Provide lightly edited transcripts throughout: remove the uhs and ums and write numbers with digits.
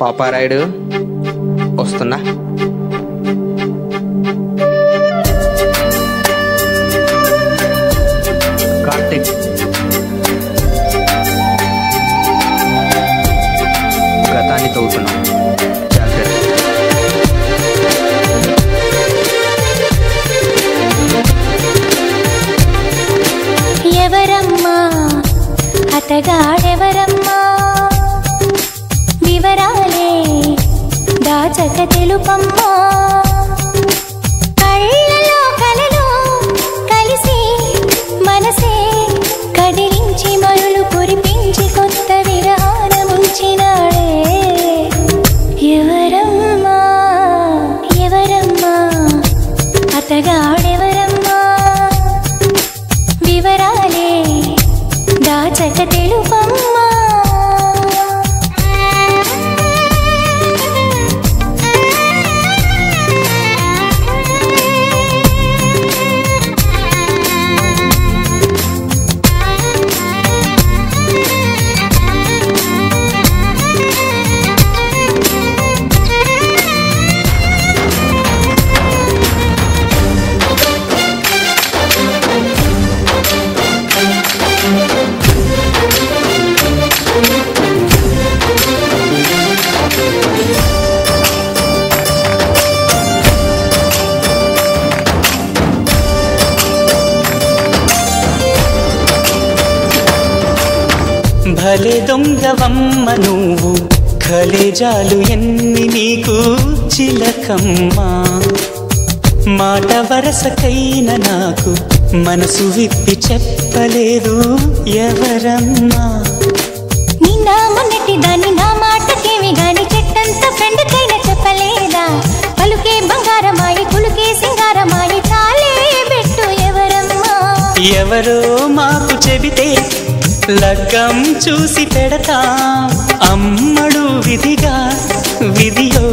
పాపారాయుడు వస్తున్నా. కార్తిక్ గతాన్ని తవ్వుతున్నాం. ఎవరమ్మా అతగాడెవరమ్మా, వివరాలే దాచక తెలుపమ్మా. కళ్ళలో కలలో కలిసి మనసే కదిలించి మరులు కురిపించి కొత్త విరానముంచినాడే. ఎవరమ్మా ఎవరమ్మా అతగాడెవరమ్మా, వివరాలే దాచక తెలుపమ్మా. భలే దొంగవమ్మ నువ్వు, కలేజాలు ఎన్ని నీకు చిలకమ్మా. మాట వరసకైన నాకు మనసు విప్పి చెప్పలేదు ఎవరమ్మా. నిన్న మొన్నటి దాన్ని నా మాటకేమి గాని చెట్టంత ఫ్రెండ్కైనా చెప్పలేదా. పలుకే బంగారమాయి కులుకే సింగారమాయి చాలే పెట్టు ఎవరమ్మా. ఎవరో మాకు చెబితే లగ్గం చూసి పెడతా. అమ్మడు విధిగా విధియో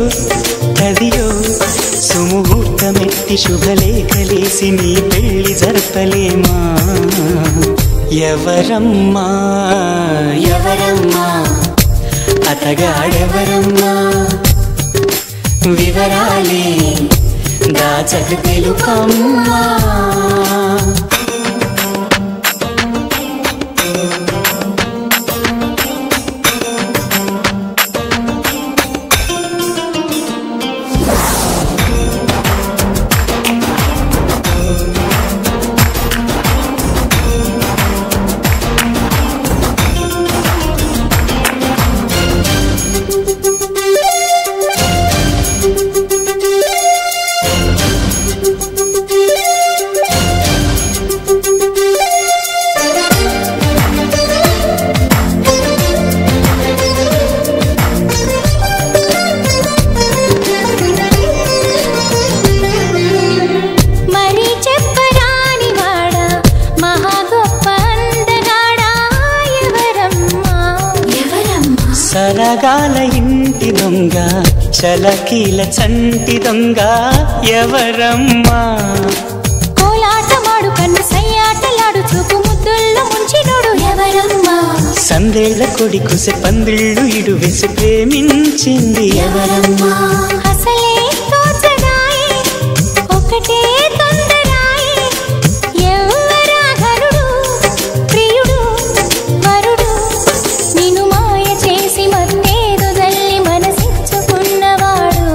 తదియో సుముహూర్తమెత్తి శుభలేఖలేసి నీ పెళ్లి జరపలేమా. ఎవరమ్మా ఎవరమ్మా అతగాడెవరమ్మా, వివరాలే దాచక తెలుపమ్మా. సరగాల ఇంటి దొంగ చలకీల చంటి దొంగ ఎవరమ్మా. కోలాటమాడు కన్ను సయ్యాటలాడు చూపు ముద్దుల్లో ముంచినోడు ఎవరమ్మా. సందేళ్ల కొడి కుసె పందిళ్ళు ఇడు వేసి ప్రేమించింది ఎవరమ్మా. అసలే తోచడాయే ఒకటే తొందరాయే, ఎవరా ఘనుడు ప్రియుడు వరుడు, నిన్ను మాయ చేసి మత్తేదు జల్లి మనసిచ్చుకున్నవాడు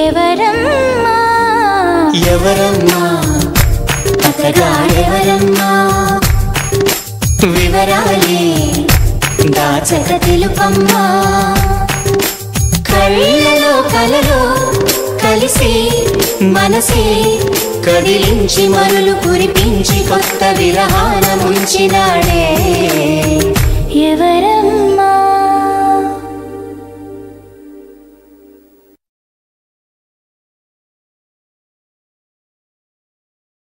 ఎవరమ్మా. ఎవరమ్మా అతగాడెవరమ్మా, వివరాలే దాచక తెలుపమ్మా. కళ్ళలో కలలో కలిసి మనసే కదిలించి మరులు కురిపించి కొత్త విరహాన ముంచినాడే.